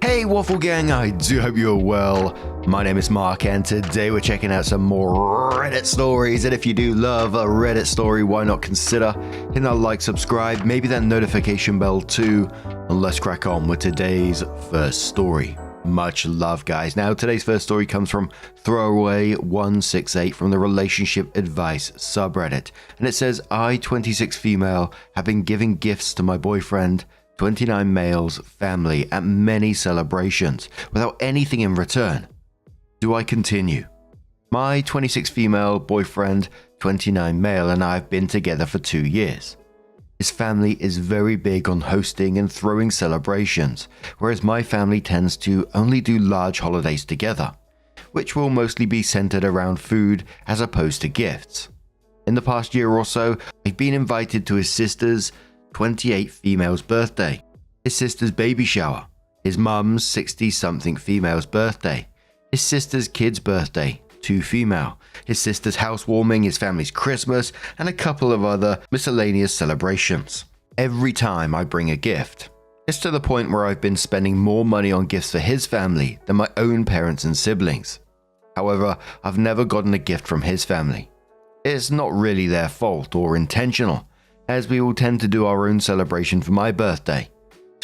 Hey Waffle Gang, I do hope you're well. My name is Mark and today we're checking out some more Reddit stories, and if you do love a Reddit story, why not consider hitting that like, subscribe, maybe that notification bell too, and let's crack on with today's first story. Much love guys. Now today's first story comes from Throwaway168 from the Relationship Advice subreddit, and it says, I, 26 female, have been giving gifts to my boyfriend, 29 male's family at many celebrations without anything in return. Do I continue? My 26 female boyfriend, 29 male, and I have been together for 2 years. His family is very big on hosting and throwing celebrations, whereas my family tends to only do large holidays together, which will mostly be centered around food as opposed to gifts. In the past year or so, I've been invited to his sister's 28 female's birthday, his sister's baby shower, his mum's 60-something female's birthday, his sister's kid's birthday, 2 female, his sister's housewarming, his family's Christmas, and a couple of other miscellaneous celebrations. Every time I bring a gift, it's to the point where I've been spending more money on gifts for his family than my own parents and siblings. However, I've never gotten a gift from his family. It's not really their fault or intentional, as we all tend to do our own celebration for my birthday,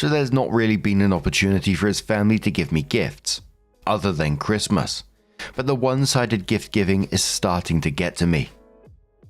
so there's not really been an opportunity for his family to give me gifts, other than Christmas. But the one-sided gift giving is starting to get to me.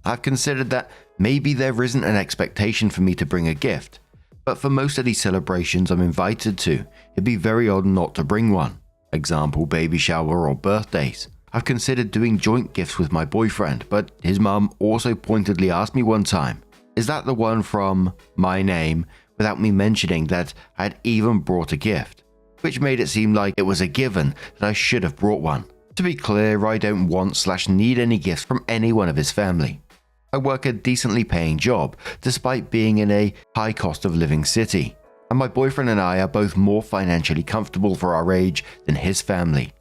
I've considered that maybe there isn't an expectation for me to bring a gift, but for most of these celebrations I'm invited to, it'd be very odd not to bring one. Example, baby shower or birthdays. I've considered doing joint gifts with my boyfriend, but his mum also pointedly asked me one time, is that the one from my name, without me mentioning that I had even brought a gift, which made it seem like it was a given that I should have brought one. To be clear, I don't want/need any gifts from anyone of his family. I work a decently paying job, despite being in a high cost of living city, and my boyfriend and I are both more financially comfortable for our age than his family.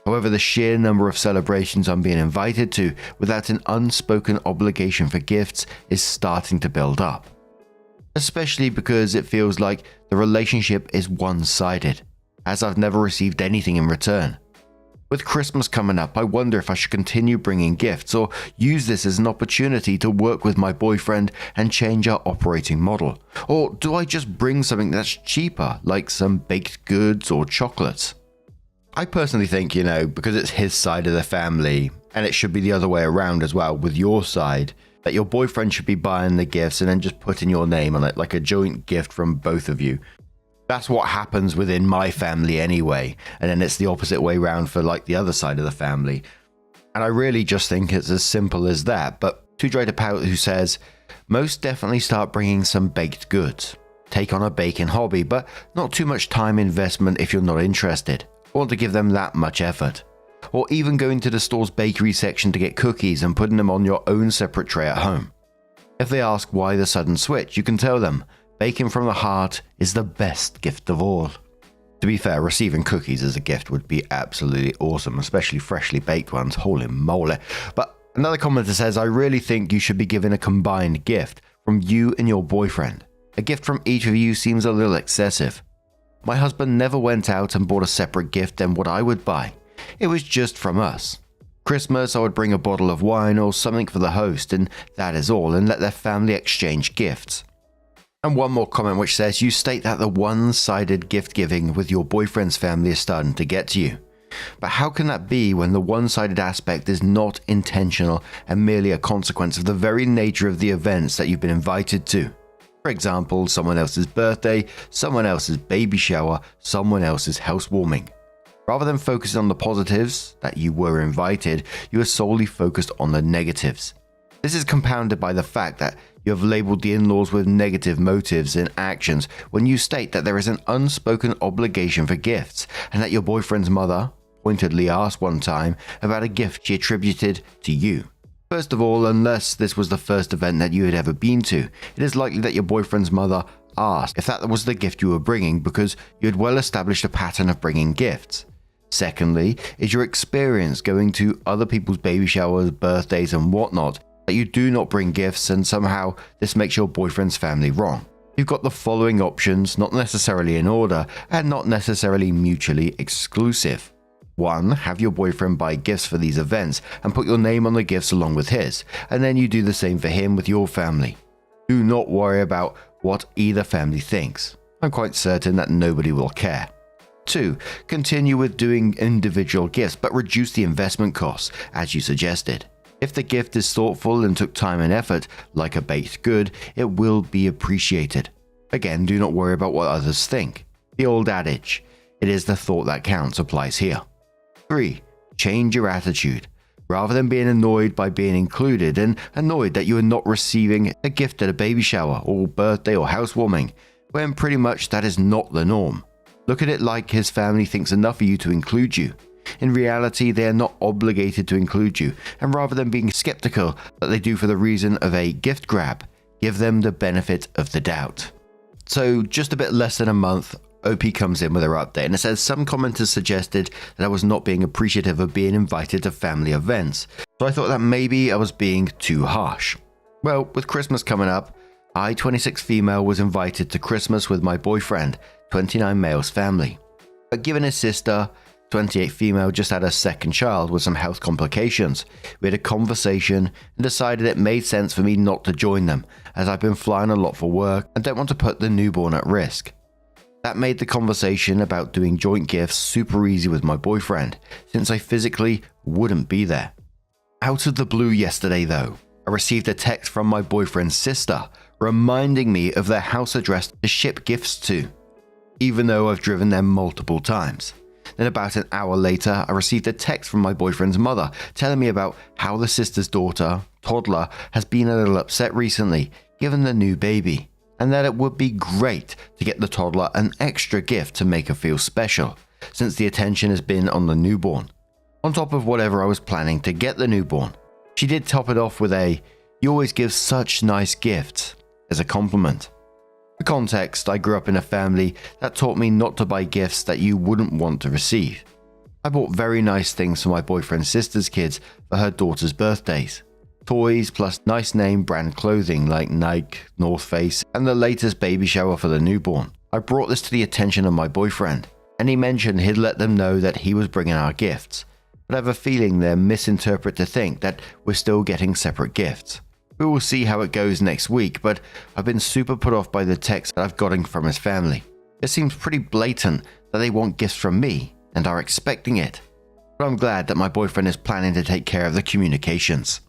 However, the sheer number of celebrations I'm being invited to without an unspoken obligation for gifts is starting to build up. Especially because it feels like the relationship is one-sided, as I've never received anything in return. With Christmas coming up, I wonder if I should continue bringing gifts or use this as an opportunity to work with my boyfriend and change our operating model. Or do I just bring something that's cheaper, like some baked goods or chocolates? I personally think, because it's his side of the family, and it should be the other way around as well with your side, that your boyfriend should be buying the gifts and then just putting your name on it, like a joint gift from both of you. That's what happens within my family anyway, and then it's the opposite way around for like the other side of the family. And I really just think it's as simple as that. But Too Dry to Pout, who says, most definitely start bringing some baked goods. Take on a baking hobby, but not too much time investment if you're not interested. Want to give them that much effort. Or even going to the store's bakery section to get cookies and putting them on your own separate tray at home. If they ask why the sudden switch, you can tell them, baking from the heart is the best gift of all. To be fair, receiving cookies as a gift would be absolutely awesome, especially freshly baked ones, holy moly. But another commenter says, I really think you should be given a combined gift from you and your boyfriend. A gift from each of you seems a little excessive. My husband never went out and bought a separate gift than what I would buy. It was just from us. Christmas, I would bring a bottle of wine or something for the host, and that is all, and let their family exchange gifts. And one more comment which says, you state that the one-sided gift giving with your boyfriend's family is starting to get to you. But how can that be when the one-sided aspect is not intentional and merely a consequence of the very nature of the events that you've been invited to? For example, someone else's birthday, someone else's baby shower, someone else's housewarming. Rather than focusing on the positives, that you were invited, you are solely focused on the negatives. This is compounded by the fact that you have labeled the in-laws with negative motives and actions when you state that there is an unspoken obligation for gifts, and that your boyfriend's mother pointedly asked one time about a gift she attributed to you. First of all, unless this was the first event that you had ever been to, it is likely that your boyfriend's mother asked if that was the gift you were bringing because you had well established a pattern of bringing gifts. Secondly, is your experience going to other people's baby showers, birthdays and whatnot, that you do not bring gifts and somehow this makes your boyfriend's family wrong. You've got the following options, not necessarily in order, and not necessarily mutually exclusive. 1. Have your boyfriend buy gifts for these events and put your name on the gifts along with his, and then you do the same for him with your family. Do not worry about what either family thinks. I'm quite certain that nobody will care. 2. Continue with doing individual gifts, but reduce the investment costs, as you suggested. If the gift is thoughtful and took time and effort, like a baked good, it will be appreciated. Again, do not worry about what others think. The old adage, it is the thought that counts, applies here. 3. Change your attitude. Rather than being annoyed by being included and annoyed that you are not receiving a gift at a baby shower or birthday or housewarming, when pretty much that is not the norm. Look at it like his family thinks enough of you to include you. In reality, they are not obligated to include you, and rather than being skeptical that they do for the reason of a gift grab, give them the benefit of the doubt. So just a bit less than a month, OP comes in with her update, and it says some commenters suggested that I was not being appreciative of being invited to family events, so I thought that maybe I was being too harsh. Well, with Christmas coming up, I, 26 female, was invited to Christmas with my boyfriend, 29 male's family. But given his sister, 28 female, just had a second child with some health complications, we had a conversation and decided it made sense for me not to join them, as I've been flying a lot for work and don't want to put the newborn at risk. That made the conversation about doing joint gifts super easy with my boyfriend, since I physically wouldn't be there. Out of the blue yesterday though, I received a text from my boyfriend's sister reminding me of their house address to ship gifts to, even though I've driven there multiple times. Then about an hour later, I received a text from my boyfriend's mother telling me about how the sister's daughter, toddler, has been a little upset recently, given the new baby, and that it would be great to get the toddler an extra gift to make her feel special, since the attention has been on the newborn, on top of whatever I was planning to get the newborn. She did top it off with a, "You always give such nice gifts," as a compliment. For context, I grew up in a family that taught me not to buy gifts that you wouldn't want to receive. I bought very nice things for my boyfriend's sister's kids for her daughter's birthdays. Toys plus nice name brand clothing like Nike, North Face, and the latest baby shower for the newborn. I brought this to the attention of my boyfriend, and he mentioned he'd let them know that he was bringing our gifts, but I have a feeling they'll misinterpret to think that we're still getting separate gifts. We will see how it goes next week, but I've been super put off by the text that I've gotten from his family. It seems pretty blatant that they want gifts from me and are expecting it. But I'm glad that my boyfriend is planning to take care of the communications.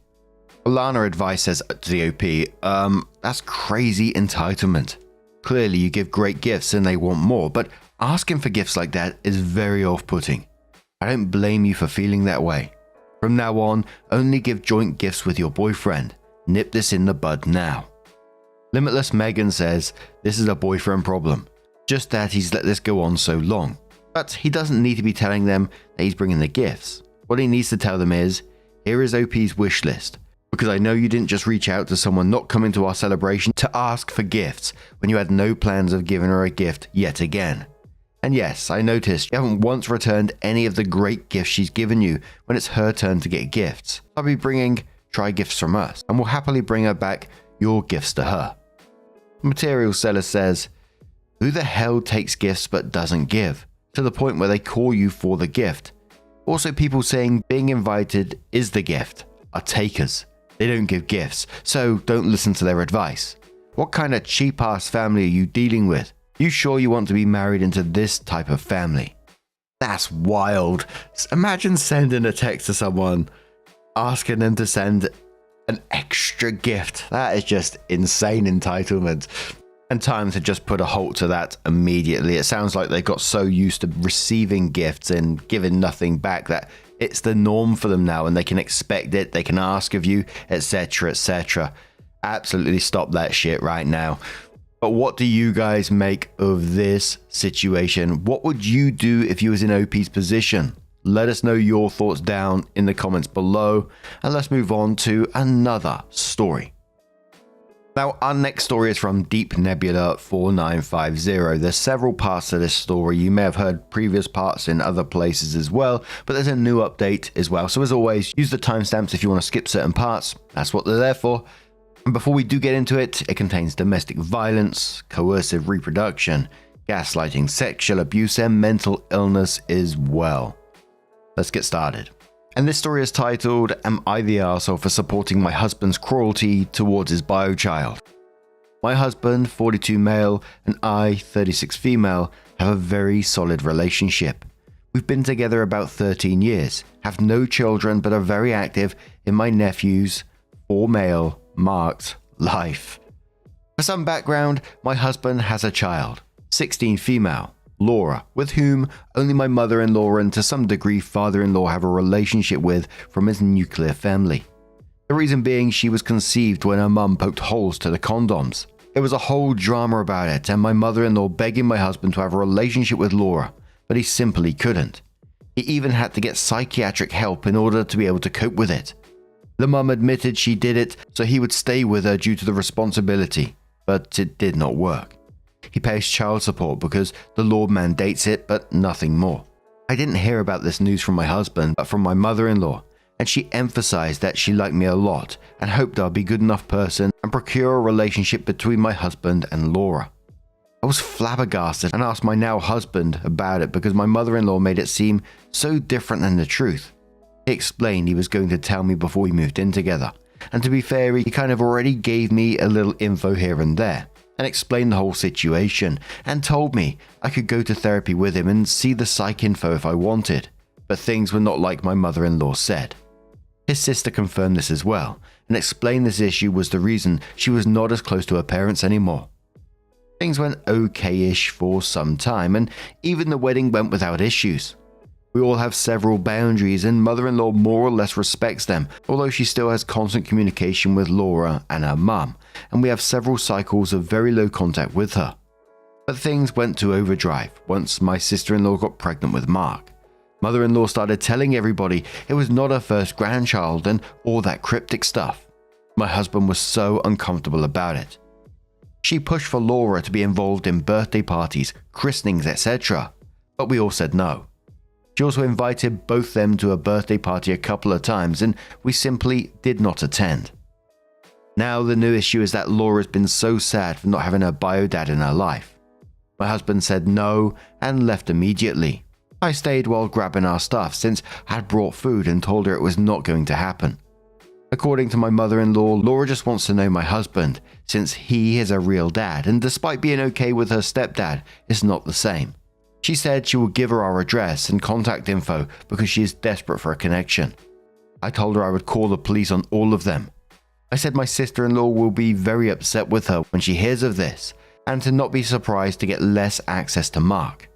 Alana Advice says to the OP, that's crazy entitlement. Clearly you give great gifts and they want more, but asking for gifts like that is very off-putting. I don't blame you for feeling that way. From now on, only give joint gifts with your boyfriend. Nip this in the bud now. Limitless Megan says, this is a boyfriend problem. Just that he's let this go on so long. But he doesn't need to be telling them that he's bringing the gifts. What he needs to tell them is, here is OP's wish list. Because I know you didn't just reach out to someone not coming to our celebration to ask for gifts when you had no plans of giving her a gift yet again. And yes, I noticed you haven't once returned any of the great gifts she's given you when it's her turn to get gifts. I'll be bringing try gifts from us, and we'll happily bring her back your gifts to her. Material Seller says, who the hell takes gifts but doesn't give, to the point where they call you for the gift? Also, people saying being invited is the gift are takers. They don't give gifts, so don't listen to their advice. What kind of cheap-ass family are you dealing with? You sure you want to be married into this type of family? That's wild. Imagine sending a text to someone asking them to send an extra gift. That is just insane entitlement. And Times had just put a halt to that immediately. It sounds like they got so used to receiving gifts and giving nothing back that it's the norm for them now, and they can expect it, they can ask of you, etc., etc. Absolutely stop that shit right now. But what do you guys make of this situation? What would you do if you was in OP's position? Let us know your thoughts down in the comments below, and let's move on to another story. Now, our next story is from Deep Nebula 4950. There's several parts to this story. You may have heard previous parts in other places as well, but there's a new update as well. So as always, use the timestamps if you want to skip certain parts. That's what they're there for. And before we do get into it, it contains domestic violence, coercive reproduction, gaslighting, sexual abuse, and mental illness as well. Let's get started. And this story is titled, Am I the Arsehole for Supporting My Husband's Cruelty Towards His Bio Child? My husband, 42 male, and I, 36 female, have a very solid relationship. We've been together about 13 years, have no children, but are very active in my nephew's 4 male, marked life. For some background, my husband has a child, 16 female, Laura, with whom only my mother-in-law and to some degree father-in-law have a relationship with from his nuclear family. The reason being she was conceived when her mum poked holes to the condoms. There was a whole drama about it and my mother-in-law begging my husband to have a relationship with Laura, but he simply couldn't. He even had to get psychiatric help in order to be able to cope with it. The mum admitted she did it so he would stay with her due to the responsibility, but it did not work. He pays child support because the law mandates it, but nothing more. I didn't hear about this news from my husband, but from my mother-in-law, and she emphasized that she liked me a lot and hoped I'd be a good enough person and procure a relationship between my husband and Laura. I was flabbergasted and asked my now husband about it because my mother-in-law made it seem so different than the truth. He explained he was going to tell me before we moved in together, and to be fair, he kind of already gave me a little info here and there, and explained the whole situation, and told me I could go to therapy with him and see the psych info if I wanted, but things were not like my mother-in-law said. His sister confirmed this as well, and explained this issue was the reason she was not as close to her parents anymore. Things went okay-ish for some time, and even the wedding went without issues. We all have several boundaries, and mother-in-law more or less respects them, although she still has constant communication with Laura and her mum, and we have several cycles of very low contact with her. But things went to overdrive once my sister-in-law got pregnant with Mark. Mother-in-law started telling everybody it was not her first grandchild and all that cryptic stuff. My husband was so uncomfortable about it. She pushed for Laura to be involved in birthday parties, christenings, etc., but we all said no. She also invited both them to a birthday party a couple of times and we simply did not attend. Now the new issue is that Laura's been so sad for not having her bio dad in her life. My husband said no and left immediately. I stayed while grabbing our stuff since I had brought food and told her it was not going to happen. According to my mother-in-law, Laura just wants to know my husband since he is a real dad and despite being okay with her stepdad, it's not the same. She said she will give her our address and contact info because she is desperate for a connection. I told her I would call the police on all of them. I said my sister-in-law will be very upset with her when she hears of this and to not be surprised to get less access to Mark.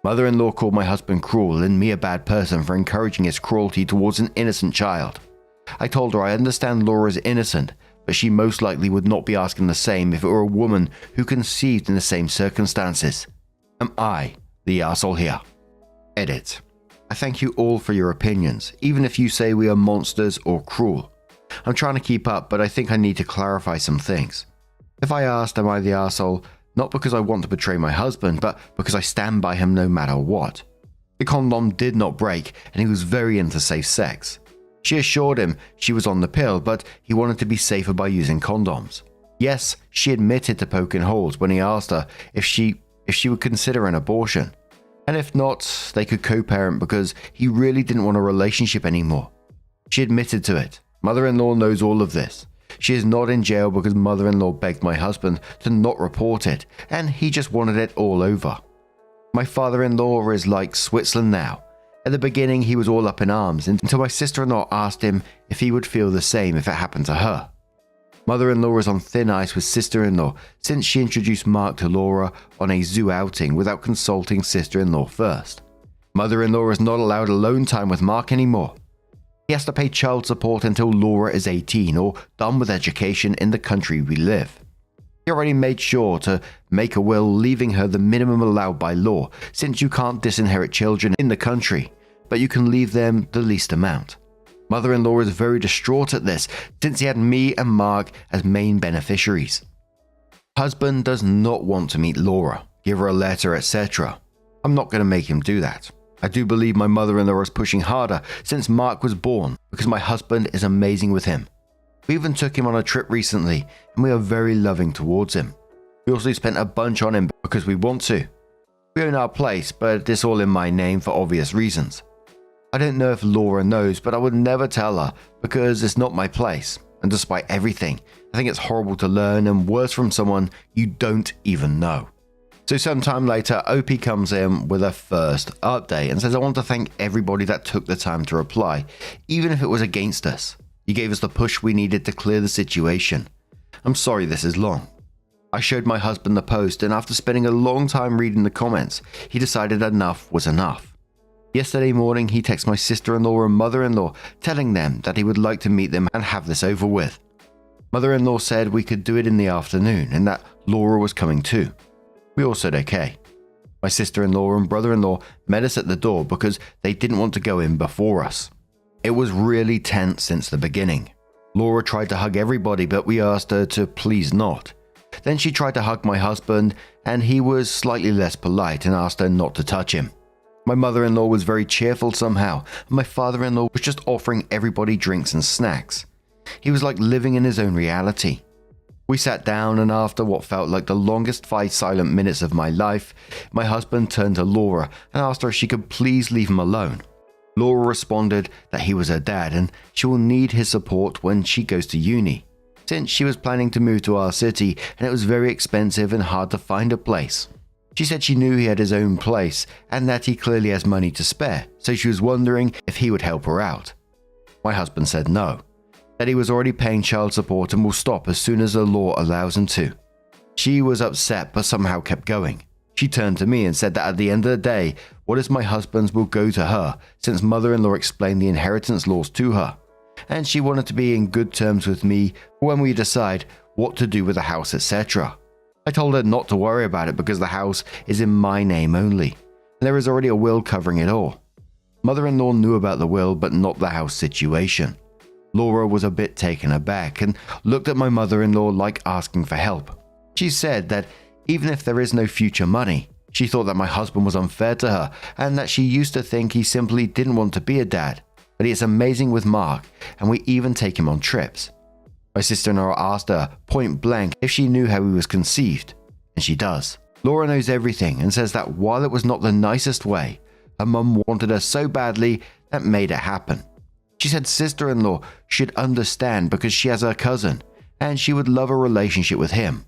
Mother-in-law called my husband cruel and me a bad person for encouraging his cruelty towards an innocent child. I told her I understand Laura is innocent, but she most likely would not be asking the same if it were a woman who conceived in the same circumstances. Am I the arsehole here? Edit. I thank you all for your opinions, even if you say we are monsters or cruel. I'm trying to keep up, but I think I need to clarify some things. If I asked am I the arsehole, not because I want to betray my husband, but because I stand by him no matter what. The condom did not break and he was very into safe sex. She assured him she was on the pill, but he wanted to be safer by using condoms. Yes, she admitted to poking holes when he asked her if she would consider an abortion. And if not, they could co-parent because he really didn't want a relationship anymore. She admitted to it. Mother-in-law knows all of this. She is not in jail because mother-in-law begged my husband to not report it, and he just wanted it all over. My father-in-law is like Switzerland now. At the beginning, he was all up in arms until my sister-in-law asked him if he would feel the same if it happened to her. Mother-in-law is on thin ice with sister-in-law since she introduced Mark to Laura on a zoo outing without consulting sister-in-law first. Mother-in-law is not allowed alone time with Mark anymore. He has to pay child support until Laura is 18 or done with education in the country we live. He already made sure to make a will leaving her the minimum allowed by law since you can't disinherit children in the country, but you can leave them the least amount. Mother-in-law is very distraught at this since he had me and Mark as main beneficiaries. Husband does not want to meet Laura, give her a letter, etc. I'm not going to make him do that. I do believe my mother-in-law is pushing harder since Mark was born because my husband is amazing with him. We even took him on a trip recently, and we are very loving towards him. We also spent a bunch on him because we want to. We own our place, but it's all in my name for obvious reasons. I don't know if Laura knows, but I would never tell her because it's not my place. And despite everything, I think it's horrible to learn, and worse from someone you don't even know. So sometime later, OP comes in with a first update and says, I want to thank everybody that took the time to reply, even if it was against us. You gave us the push we needed to clear the situation. I'm sorry this is long. I showed my husband the post, and after spending a long time reading the comments, he decided enough was enough. Yesterday morning, he texted my sister-in-law and mother-in-law, telling them that he would like to meet them and have this over with. Mother-in-law said we could do it in the afternoon and that Laura was coming too. We all said okay. My sister-in-law and brother-in-law met us at the door because they didn't want to go in before us. It was really tense since the beginning. Laura tried to hug everybody, but we asked her to please not. Then she tried to hug my husband, and he was slightly less polite and asked her not to touch him. My mother-in-law was very cheerful somehow, and my father-in-law was just offering everybody drinks and snacks. He was like living in his own reality. We sat down, and after what felt like the longest 5 silent minutes of my life, my husband turned to Laura and asked her if she could please leave him alone. Laura responded that he was her dad and she will need his support when she goes to uni, since she was planning to move to our city and it was very expensive and hard to find a place. She said she knew he had his own place and that he clearly has money to spare, so she was wondering if he would help her out. My husband said no, that he was already paying child support and will stop as soon as the law allows him to. She was upset but somehow kept going. She turned to me and said that at the end of the day, what is my husband's will go to her, since mother-in-law explained the inheritance laws to her, and she wanted to be in good terms with me when we decide what to do with the house, etc. I told her not to worry about it because the house is in my name only, and there is already a will covering it all. Mother-in-law knew about the will but not the house situation. Laura was a bit taken aback and looked at my mother-in-law like asking for help. She said that even if there is no future money, she thought that my husband was unfair to her and that she used to think he simply didn't want to be a dad, but he is amazing with Mark and we even take him on trips. My sister-in-law asked her point blank if she knew how he was conceived, and she does. Laura knows everything and says that while it was not the nicest way, her mum wanted her so badly that made it happen. She said sister-in-law should understand because she has her cousin and she would love a relationship with him.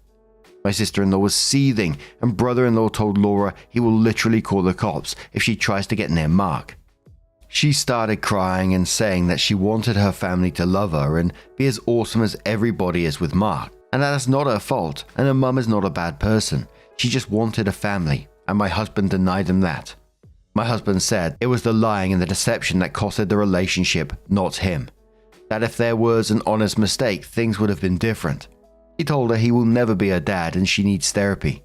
My sister-in-law was seething and brother-in-law told Laura he will literally call the cops if she tries to get near Mark. She started crying and saying that she wanted her family to love her and be as awesome as everybody is with Mark, and that is not her fault and her mum is not a bad person. She just wanted a family and my husband denied them that. My husband said it was the lying and the deception that costed the relationship, not him. That if there was an honest mistake, things would have been different. He told her he will never be her dad and she needs therapy.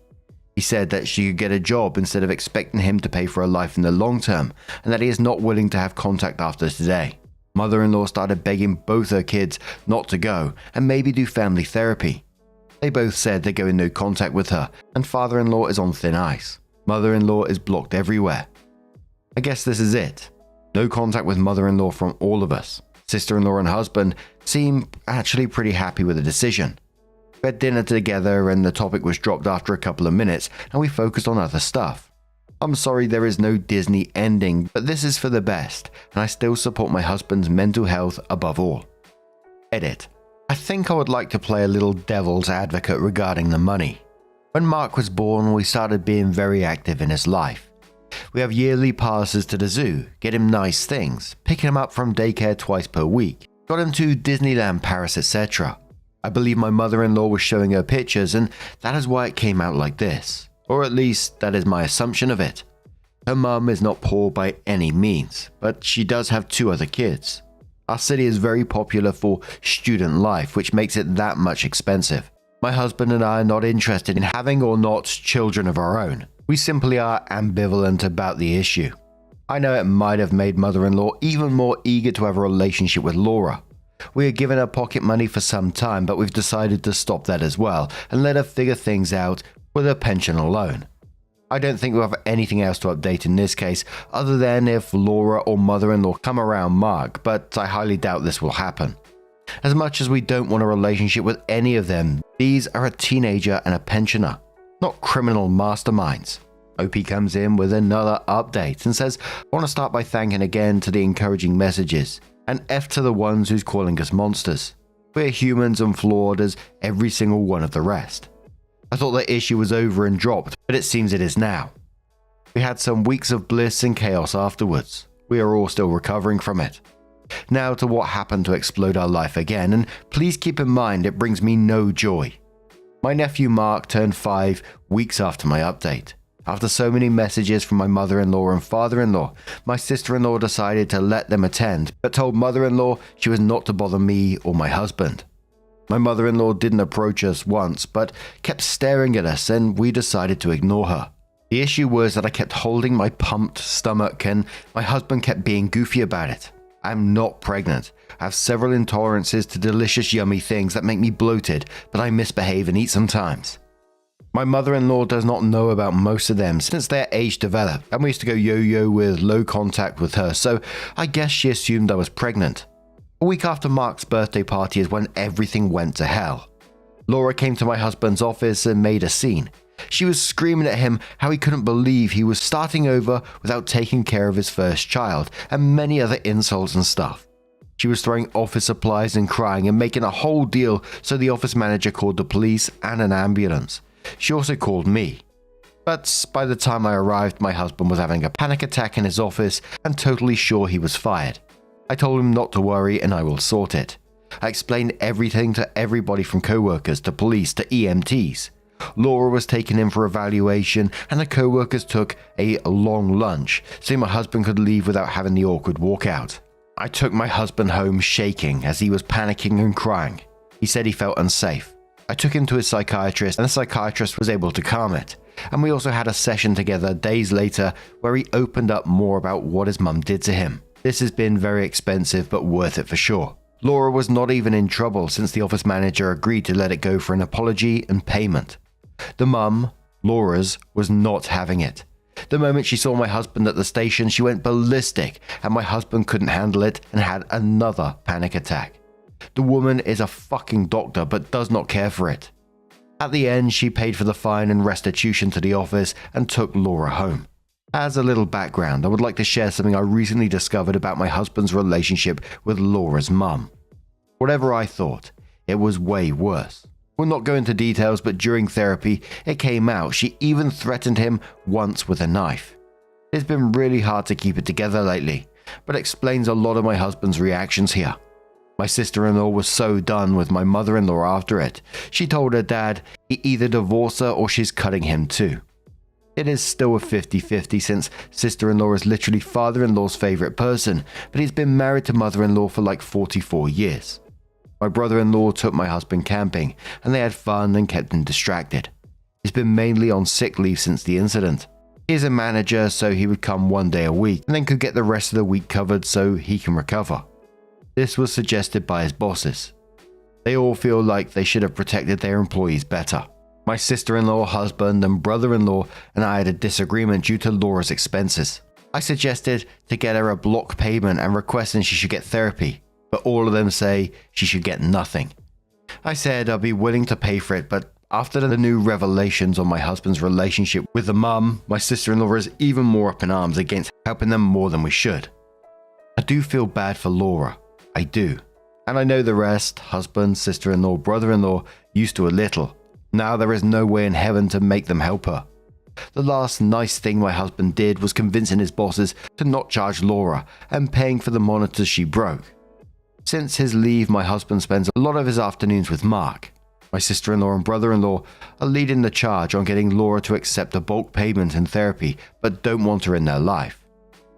He said that she could get a job instead of expecting him to pay for her life in the long term, and that he is not willing to have contact after today. Mother-in-law started begging both her kids not to go and maybe do family therapy. They both said they're going no contact with her, and father-in-law is on thin ice. Mother-in-law is blocked everywhere. I guess this is it. No contact with mother-in-law from all of us. Sister-in-law and husband seem actually pretty happy with the decision. We had dinner together and the topic was dropped after a couple of minutes and we focused on other stuff. I'm sorry there is no Disney ending, but this is for the best and I still support my husband's mental health above all. Edit. I think I would like to play a little devil's advocate regarding the money. When Mark was born, we started being very active in his life. We have yearly passes to the zoo, get him nice things, pick him up from daycare twice per week, got him to Disneyland Paris, etc. I believe my mother-in-law was showing her pictures and that is why it came out like this. Or at least that is my assumption of it. Her mum is not poor by any means, but she does have 2 other kids. Our city is very popular for student life, which makes it that much expensive. My husband and I are not interested in having or not children of our own. We simply are ambivalent about the issue. I know it might have made mother-in-law even more eager to have a relationship with Laura. We had given her pocket money for some time, but we've decided to stop that as well and let her figure things out with her pension alone. I don't think we'll have anything else to update in this case other than if Laura or mother-in-law come around Mark, but I highly doubt this will happen. As much as we don't want a relationship with any of them, these are a teenager and a pensioner, not criminal masterminds. OP comes in with another update and says, I want to start by thanking again to the encouraging messages, and F to the ones who's calling us monsters. We're humans and flawed as every single one of the rest. I thought the issue was over and dropped, but it seems it is now. We had some weeks of bliss and chaos afterwards. We are all still recovering from it. Now to what happened to explode our life again, and please keep in mind it brings me no joy. My nephew Mark turned 5 weeks after my update. After so many messages from my mother-in-law and father-in-law, my sister-in-law decided to let them attend, but told mother-in-law she was not to bother me or my husband. My mother-in-law didn't approach us once, but kept staring at us, and we decided to ignore her. The issue was that I kept holding my pumped stomach, and my husband kept being goofy about it. I'm not pregnant. I have several intolerances to delicious yummy things that make me bloated, but I misbehave and eat sometimes. My mother-in-law does not know about most of them since their age developed, and we used to go yo-yo with low contact with her, so I guess she assumed I was pregnant. A week after Mark's birthday party is when everything went to hell. Laura came to my husband's office and made a scene. She was screaming at him how he couldn't believe he was starting over without taking care of his first child, and many other insults and stuff. She was throwing office supplies and crying and making a whole deal, so the office manager called the police and an ambulance. She also called me. But by the time I arrived, my husband was having a panic attack in his office and totally sure he was fired. I told him not to worry and I will sort it. I explained everything to everybody from co-workers to police to EMTs. Laura was taken in for evaluation and the co-workers took a long lunch so my husband could leave without having the awkward walkout. I took my husband home shaking as he was panicking and crying. He said he felt unsafe. I took him to his psychiatrist and the psychiatrist was able to calm it. And we also had a session together days later where he opened up more about what his mum did to him. This has been very expensive but worth it for sure. Laura was not even in trouble since the office manager agreed to let it go for an apology and payment. The mum, Laura's, was not having it. The moment she saw my husband at the station, she went ballistic and my husband couldn't handle it and had another panic attack. The woman is a fucking doctor but does not care for it. At the end, she paid for the fine and restitution to the office and took Laura home. As a little background, I would like to share something I recently discovered about my husband's relationship with Laura's mum. Whatever I thought, it was way worse. We'll not go into details, but during therapy, it came out she even threatened him once with a knife. It's been really hard to keep it together lately, but explains a lot of my husband's reactions here. My sister-in-law was so done with my mother-in-law after it. She told her dad he either divorce her or she's cutting him too. It is still a 50-50 since sister-in-law is literally father-in-law's favorite person, but he's been married to mother-in-law for like 44 years. My brother-in-law took my husband camping, and they had fun and kept him distracted. He's been mainly on sick leave since the incident. He is a manager, so he would come 1 day a week, and then could get the rest of the week covered so he can recover. This was suggested by his bosses. They all feel like they should have protected their employees better. My sister-in-law, husband, and brother-in-law and I had a disagreement due to Laura's expenses. I suggested to get her a block payment and requesting she should get therapy, but all of them say she should get nothing. I said I'd be willing to pay for it, but after the new revelations on my husband's relationship with the mum, my sister-in-law is even more up in arms against helping them more than we should. I do feel bad for Laura. I do. And I know the rest, husband, sister-in-law, brother-in-law, used to a little. Now there is no way in heaven to make them help her. The last nice thing my husband did was convincing his bosses to not charge Laura and paying for the monitors she broke. Since his leave, my husband spends a lot of his afternoons with Mark. My sister-in-law and brother-in-law are leading the charge on getting Laura to accept a bulk payment in therapy, but don't want her in their life.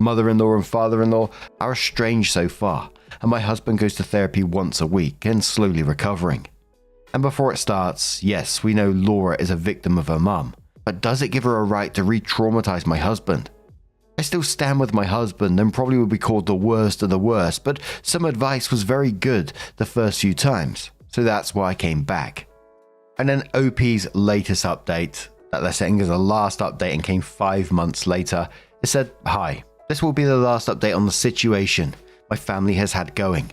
Mother-in-law and father-in-law are estranged so far, and my husband goes to therapy once a week and slowly recovering. And before it starts, yes, we know Laura is a victim of her mum, but does it give her a right to re-traumatize my husband? I still stand with my husband and probably would be called the worst of the worst, but some advice was very good the first few times, so that's why I came back. And then OP's latest update, that they're saying is the last update and came 5 months later, it said, "Hi, this will be the last update on the situation my family has had going.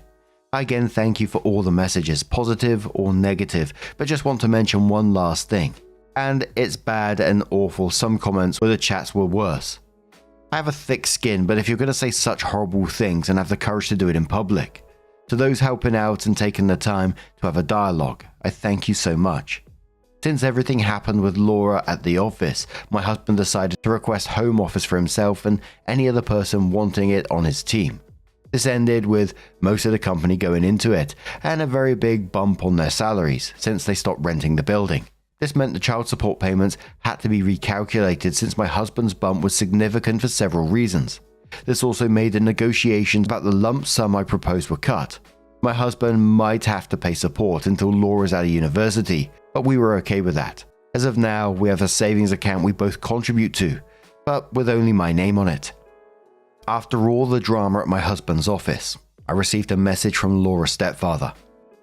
I again thank you for all the messages, positive or negative, but just want to mention one last thing. And it's bad and awful, some comments where the chats were worse. I have a thick skin, but if you're going to say such horrible things and have the courage to do it in public, to those helping out and taking the time to have a dialogue, I thank you so much. Since everything happened with Laura at the office, my husband decided to request home office for himself and any other person wanting it on his team. This ended with most of the company going into it and a very big bump on their salaries since they stopped renting the building. This meant the child support payments had to be recalculated since my husband's bump was significant for several reasons. This also made the negotiations about the lump sum I proposed were cut. My husband might have to pay support until Laura's out of university, but we were okay with that. As of now, we have a savings account we both contribute to, but with only my name on it. After all the drama at my husband's office, I received a message from Laura's stepfather.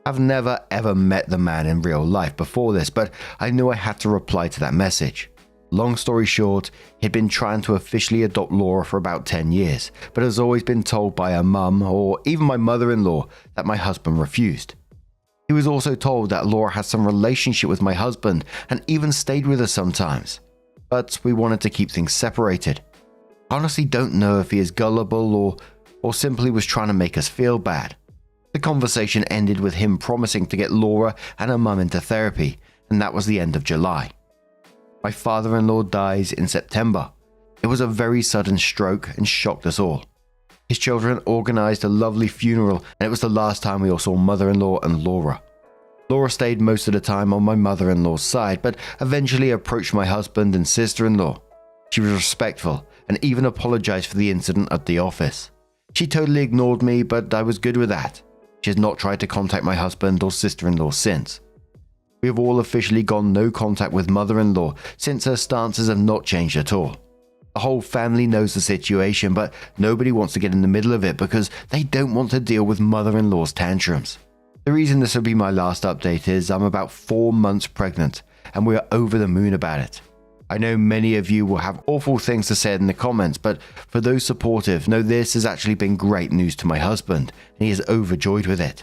I've never ever met the man in real life before this, but I knew I had to reply to that message. Long story short, he'd been trying to officially adopt Laura for about 10 years, but has always been told by her mum or even my mother-in-law that my husband refused. He was also told that Laura had some relationship with my husband and even stayed with her sometimes, but we wanted to keep things separated. I honestly don't know if he is gullible or simply was trying to make us feel bad. The conversation ended with him promising to get Laura and her mum into therapy, and that was the end of July. My father-in-law dies in September. It was a very sudden stroke and shocked us all. His children organized a lovely funeral, and it was the last time we all saw mother-in-law and Laura. Laura stayed most of the time on my mother-in-law's side, but eventually approached my husband and sister-in-law. She was respectful and even apologized for the incident at the office. She totally ignored me, but I was good with that. She has not tried to contact my husband or sister-in-law since. We have all officially gone no contact with mother-in-law since her stances have not changed at all. The whole family knows the situation, but nobody wants to get in the middle of it because they don't want to deal with mother-in-law's tantrums. The reason this will be my last update is I'm about 4 months pregnant and we are over the moon about it. I know many of you will have awful things to say in the comments, but for those supportive, know this has actually been great news to my husband and he is overjoyed with it.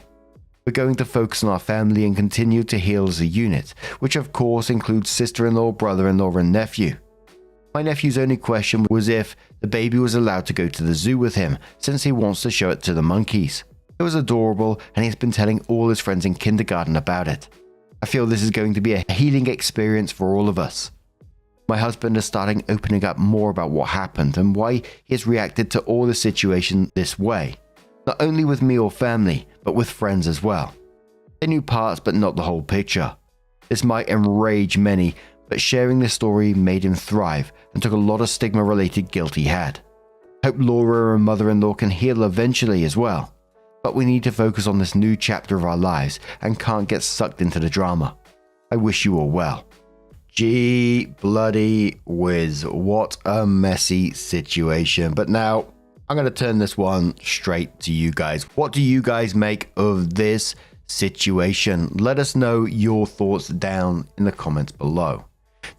We're going to focus on our family and continue to heal as a unit, which of course includes sister-in-law, brother-in-law and nephew. My nephew's only question was if the baby was allowed to go to the zoo with him since he wants to show it to the monkeys. It was adorable and he's been telling all his friends in kindergarten about it. I feel this is going to be a healing experience for all of us. My husband is starting opening up more about what happened and why he has reacted to all the situation this way. Not only with me or family, but with friends as well. They knew parts but not the whole picture. This might enrage many, but sharing this story made him thrive and took a lot of stigma-related guilt he had. Hope Laura and mother-in-law can heal eventually as well. But we need to focus on this new chapter of our lives and can't get sucked into the drama. I wish you all well. Gee bloody whiz, what a messy situation. But now, I'm going to turn this one straight to you guys. What do you guys make of this situation? Let us know your thoughts down in the comments below.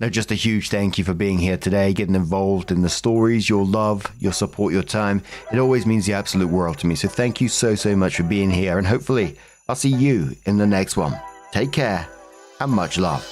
Now, just a huge thank you for being here today, getting involved in the stories, your love, your support, your time. It always means the absolute world to me. So thank you so much for being here. And hopefully, I'll see you in the next one. Take care and much love.